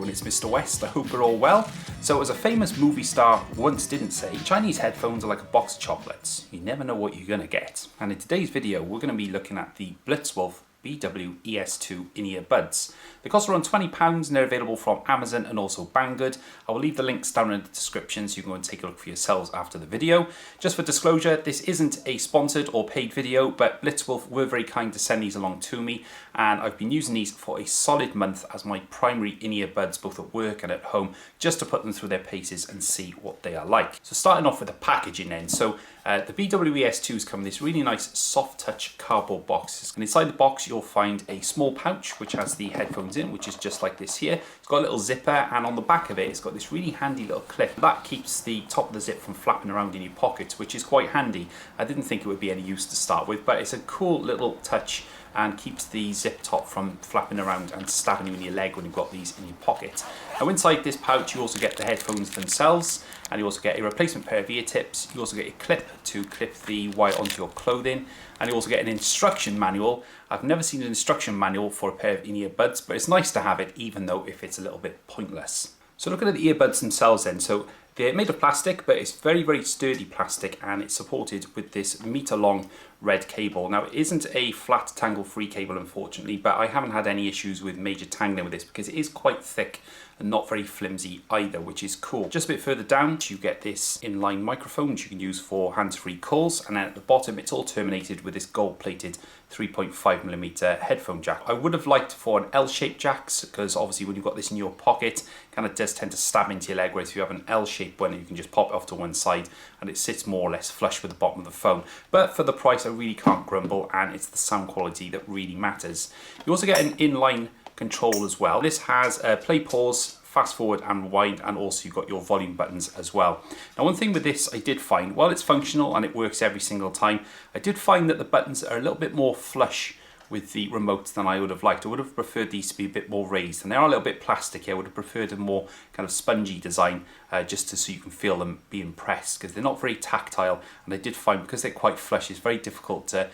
It's Mr. West, I hope we're all well. So as a famous movie star once didn't say, Chinese headphones are like a box of chocolates. You never know what you're going to get. And in today's video, we're going to be looking at the Blitzwolf BW-ES2 Earbuds. They cost around £20 and they're available from Amazon and also Banggood. I will leave the links down in the description so you can go and take a look for yourselves after the video. Just for disclosure, this isn't a sponsored or paid video, but Blitzwolf were very kind to send these along to me, and I've been using these for a solid month as my primary in-earbuds both at work and at home, just to put them through their paces and see what they are like. So starting off with the packaging then. So the BW-ES2s come in this really nice soft touch cardboard box, and inside the box you'll find a small pouch which has the headphones in, which is just like this here. It's got a little zipper, and on the back of it it's got this really handy little clip that keeps the top of the zip from flapping around in your pockets, which is quite handy. I didn't think it would be any use to start with, but it's a cool little touch and keeps the zip top from flapping around and stabbing you in your leg when you've got these in your pocket. Now inside this pouch you also get the headphones themselves, and you also get a replacement pair of ear tips. You also get a clip to clip the wire onto your clothing, and you also get an instruction manual. I've never seen an instruction manual for a pair of in-earbuds, but it's nice to have it, even though if it's a little bit pointless. So looking at the earbuds themselves then, so they're made of plastic, but it's very, very sturdy plastic, and it's supported with this meter-long red cable. Now it isn't a flat tangle-free cable, unfortunately, but I haven't had any issues with major tangling with this because it is quite thick and not very flimsy either, which is cool. Just a bit further down you get this inline microphone which you can use for hands-free calls, and then at the bottom it's all terminated with this gold-plated 3.5mm headphone jack. I would have liked for an L-shaped jacks, because obviously when you've got this in your pocket it kind of does tend to stab into your leg, whereas if you have an L-shaped one you can just pop it off to one side and it sits more or less flush with the bottom of the phone. But for the price I really can't grumble, and it's the sound quality that really matters. You also get an inline control as well. This has play, pause, fast forward and rewind, and also you've got your volume buttons as well. Now one thing with this I did find, while it's functional and it works every single time, I did find that the buttons are a little bit more flush with the remotes than I would have liked. I would have preferred these to be a bit more raised, and they are a little bit plasticky. I would have preferred a more kind of spongy design, just so you can feel them being pressed, because they're not very tactile, and I did find because they're quite flush it's very difficult to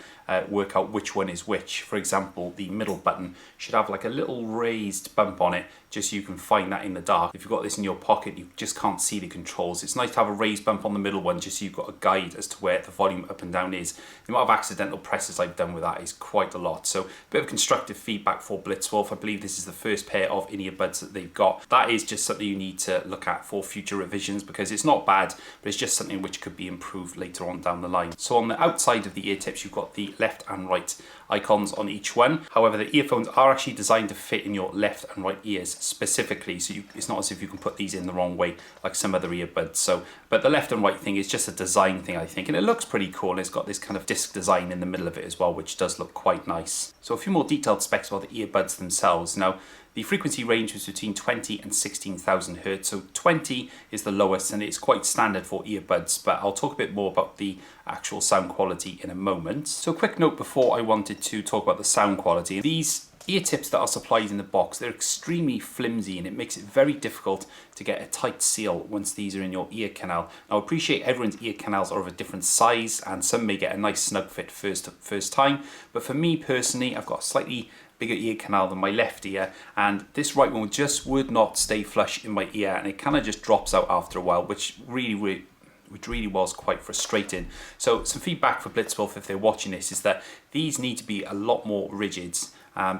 work out which one is which. For example, the middle button should have like a little raised bump on it, just so you can find that in the dark. If you've got this in your pocket you just can't see the controls. It's nice to have a raised bump on the middle one, just so you've got a guide as to where the volume up and down is. The amount of accidental presses I've done with that is quite a lot. So a bit of constructive feedback for Blitzwolf. I believe this is the first pair of in-earbuds that they've got. That is just something you need to look at for future revisions, because it's not bad, but it's just something which could be improved later on down the line. So on the outside of the ear tips you've got the left and right icons on each one. However, the earphones are actually designed to fit in your left and right ears specifically, so it's not as if you can put these in the wrong way like some other earbuds. So, but the left and right thing is just a design thing, I think, and it looks pretty cool. It's got this kind of disc design in the middle of it as well, which does look quite nice. So a few more detailed specs about the earbuds themselves. Now, the frequency range was between 20 and 16,000 Hz, so 20 is the lowest, and it's quite standard for earbuds, but I'll talk a bit more about the actual sound quality in a moment. So a quick note before I wanted to talk about the sound quality. These ear tips that are supplied in the box, they're extremely flimsy, and it makes it very difficult to get a tight seal once these are in your ear canal. Now I appreciate everyone's ear canals are of a different size, and some may get a nice snug fit first time, but for me personally I've got a slightly bigger ear canal than my left ear, and this right one just would not stay flush in my ear, and it kind of just drops out after a while, which really was quite frustrating. So some feedback for Blitzwolf if they're watching this is that these need to be a lot more rigid,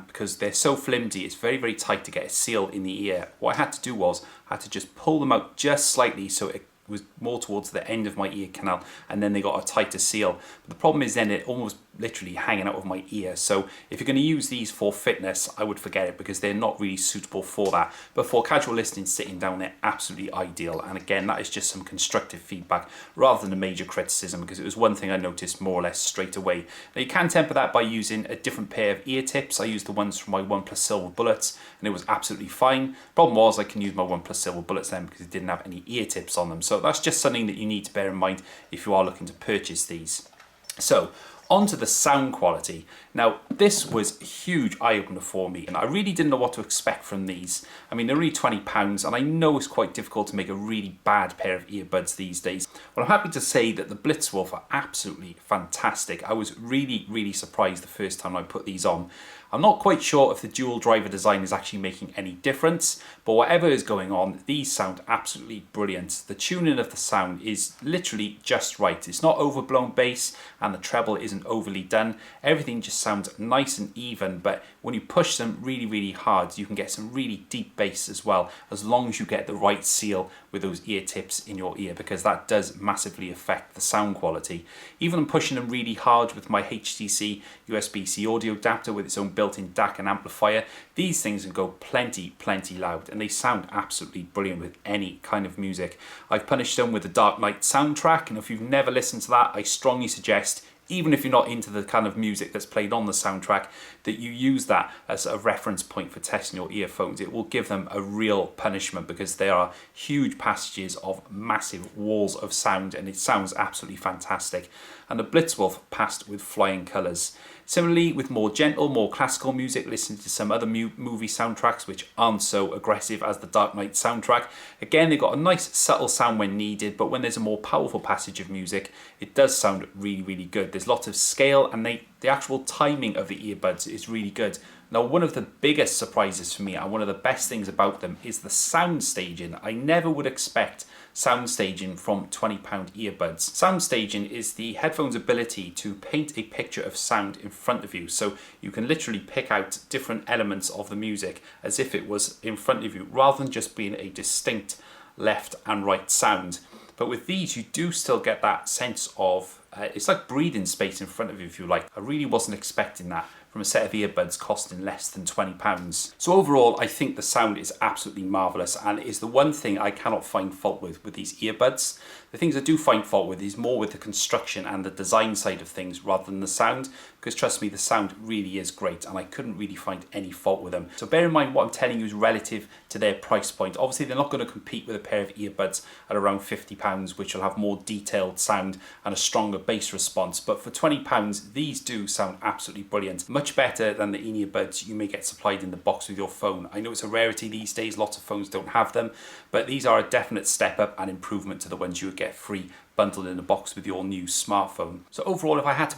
because they're so flimsy. It's very, very tight to get a seal in the ear. What I had to do was I had to just pull them out just slightly so it was more towards the end of my ear canal, and then they got a tighter seal. But the problem is then it almost literally hanging out of my ear. So if you're going to use these for fitness, I would forget it, because they're not really suitable for that. But for casual listening, sitting down, they're absolutely ideal. And again, that is just some constructive feedback rather than a major criticism, because it was one thing I noticed more or less straight away. Now you can temper that by using a different pair of ear tips. I used the ones from my OnePlus Silver Bullets, and it was absolutely fine. Problem was I can use my OnePlus Silver Bullets then because it didn't have any ear tips on them. So that's just something that you need to bear in mind if you are looking to purchase these. So on to the sound quality. Now this was a huge eye-opener for me, and I really didn't know what to expect from these. I mean, they're only £20, and I know it's quite difficult to make a really bad pair of earbuds these days. Well, I'm happy to say that the Blitzwolf are absolutely fantastic. I was really surprised the first time I put these on. I'm not quite sure if the dual driver design is actually making any difference, but whatever is going on, these sound absolutely brilliant. The tuning of the sound is literally just right. It's not overblown bass, and the treble isn't overly done. Everything just sounds nice and even, but when you push them really hard, you can get some really deep bass as well, as long as you get the right seal with those ear tips in your ear, because that does massively affect the sound quality. Even pushing them really hard with my HTC USB-C audio adapter with its own built-in DAC and amplifier, these things can go plenty loud, and they sound absolutely brilliant with any kind of music. I've punished them with the Dark Knight soundtrack, and if you've never listened to that, I strongly suggest, even if you're not into the kind of music that's played on the soundtrack, that you use that as a reference point for testing your earphones. It will give them a real punishment, because there are huge passages of massive walls of sound, and it sounds absolutely fantastic. And the Blitzwolf passed with flying colours. Similarly, with more gentle, more classical music, listening to some other movie soundtracks which aren't so aggressive as the Dark Knight soundtrack. Again, they've got a nice subtle sound when needed, but when there's a more powerful passage of music, it does sound really good. There's lots of scale, and the actual timing of the earbuds is really good. Now, one of the biggest surprises for me, and one of the best things about them, is the sound staging. I never would expect sound staging from £20 earbuds. Sound staging is the headphone's ability to paint a picture of sound in front of you, so you can literally pick out different elements of the music as if it was in front of you, rather than just being a distinct left and right sound. But with these, you do still get that sense of, it's like breathing space in front of you, if you like. I really wasn't expecting that from a set of earbuds costing less than £20. So overall, I think the sound is absolutely marvellous, and it is the one thing I cannot find fault with these earbuds. The things I do find fault with is more with the construction and the design side of things rather than the sound, because trust me, the sound really is great, and I couldn't really find any fault with them. So bear in mind what I'm telling you is relative to their price point. Obviously, they're not going to compete with a pair of earbuds at around £50, which will have more detailed sound and a stronger bass response. But for £20, these do sound absolutely brilliant. Much better than the in-earbuds you may get supplied in the box with your phone. I know it's a rarity these days, lots of phones don't have them, but these are a definite step up and improvement to the ones you would get free bundled in a box with your new smartphone. So overall, if I had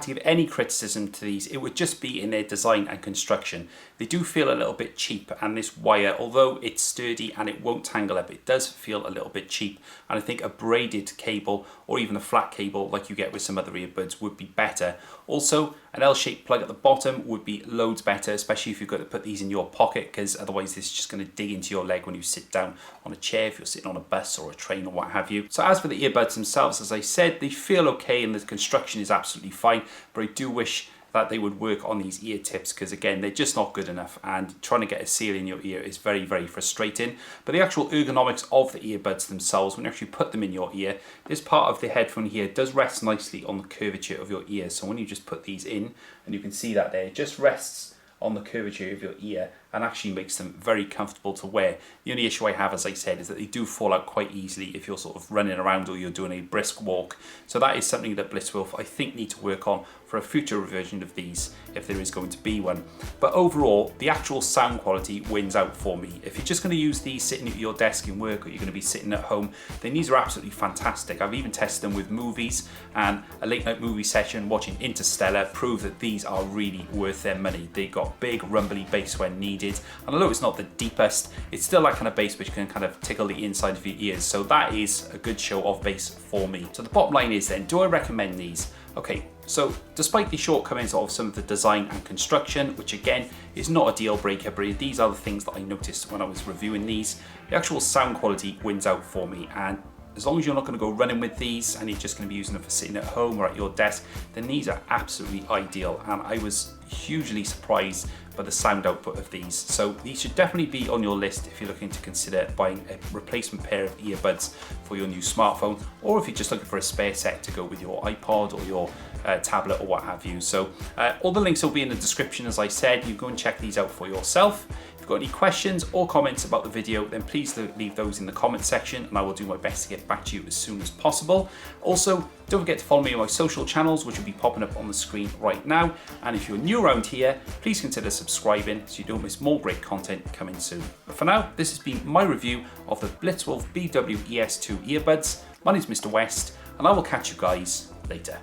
to give any criticism to these, it would just be in their design and construction. They do feel a little bit cheap, and this wire, although it's sturdy and it won't tangle up, it does feel a little bit cheap. And I think a braided cable or even a flat cable like you get with some other earbuds would be better. Also, an L-shaped plug at the bottom would be loads better, especially if you've got to put these in your pocket, because otherwise this is just going to dig into your leg when you sit down on a chair, if you're sitting on a bus or a train or what have you. So as for the earbuds themselves, as I said, they feel okay and the construction is absolutely fine, but I do wish that they would work on these ear tips, because again, they're just not good enough, and trying to get a seal in your ear is very frustrating. But the actual ergonomics of the earbuds themselves, when you actually put them in your ear, this part of the headphone here does rest nicely on the curvature of your ear. So when you just put these in, and you can see that there, it just rests on the curvature of your ear and actually makes them very comfortable to wear. The only issue I have, as I said, is that they do fall out quite easily if you're sort of running around or you're doing a brisk walk. So that is something that Blitzwolf, I think, need to work on for a future version of these, if there is going to be one. But overall, the actual sound quality wins out for me. If you're just going to use these sitting at your desk in work, or you're going to be sitting at home, then these are absolutely fantastic. I've even tested them with movies, and a late night movie session watching Interstellar proved that these are really worth their money. They got big rumbly bass when needed, and although it's not the deepest, it's still that kind of bass which can kind of tickle the inside of your ears. So that is a good show of bass for me. So the bottom line is then, do I recommend these? Okay, so despite the shortcomings of some of the design and construction, which again is not a deal breaker, but these are the things that I noticed when I was reviewing these, the actual sound quality wins out for me. And as long as you're not going to go running with these and you're just going to be using them for sitting at home or at your desk, then these are absolutely ideal. And I was hugely surprised by the sound output of these. So these should definitely be on your list if you're looking to consider buying a replacement pair of earbuds for your new smartphone, or if you're just looking for a spare set to go with your iPod or your tablet or what have you. So all the links will be in the description, as I said. You can go and check these out for yourself. If you've got any questions or comments about the video, then please leave those in the comment section and I will do my best to get back to you as soon as possible. Also, don't forget to follow me on my social channels, which will be popping up on the screen right now. And if you're new around here, please consider subscribing so you don't miss more great content coming soon. But for now, this has been my review of the Blitzwolf BW-ES2 earbuds. My name is Mr. West, and I will catch you guys later.